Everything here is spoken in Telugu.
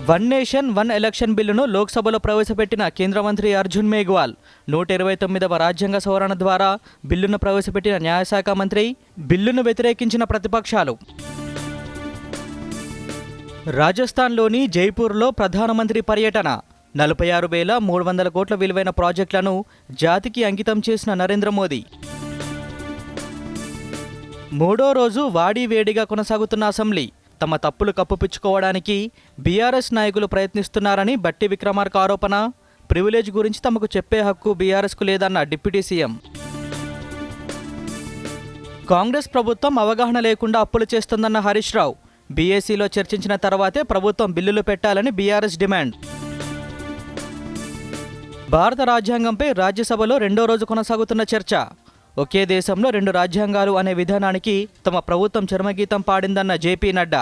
వన్ నేషన్ వన్ ఎలక్షన్ బిల్లును లోక్సభలో ప్రవేశపెట్టిన కేంద్ర మంత్రి అర్జున్ మేఘ్వాల్ 129వ రాజ్యాంగ సవరణ ద్వారా బిల్లును ప్రవేశపెట్టిన న్యాయశాఖ మంత్రి. బిల్లును వ్యతిరేకించిన ప్రతిపక్షాలు. రాజస్థాన్లోని జైపూర్లో ప్రధానమంత్రి పర్యటన. 46,300 కోట్ల విలువైన ప్రాజెక్టులను జాతికి అంకితం చేసిన నరేంద్ర మోదీ. మూడో రోజు వాడీవేడిగా కొనసాగుతున్న అసెంబ్లీ. తమ తప్పులు కప్పుపుచ్చుకోవడానికి బీఆర్ఎస్ నాయకులు ప్రయత్నిస్తున్నారని బట్టి విక్రమార్క ఆరోపణ. ప్రివిలేజ్ గురించి తమకు చెప్పే హక్కు బీఆర్ఎస్కు లేదన్న డిప్యూటీ సీఎం. కాంగ్రెస్ ప్రభుత్వం అవగాహన లేకుండా అప్పులు చేస్తుందన్న హరీష్ రావు. బీఏసీలో చర్చించిన తర్వాతే ప్రభుత్వం బిల్లులు పెట్టాలని బీఆర్ఎస్ డిమాండ్. భారత రాజ్యాంగంపై రాజ్యసభలో రెండో రోజు కొనసాగుతున్న చర్చ. ఒకే దేశంలో రెండు రాజ్యాంగాలు అనే విధానానికి తమ ప్రభుత్వం చరమగీతం పాడిందన్న జేపీ నడ్డా.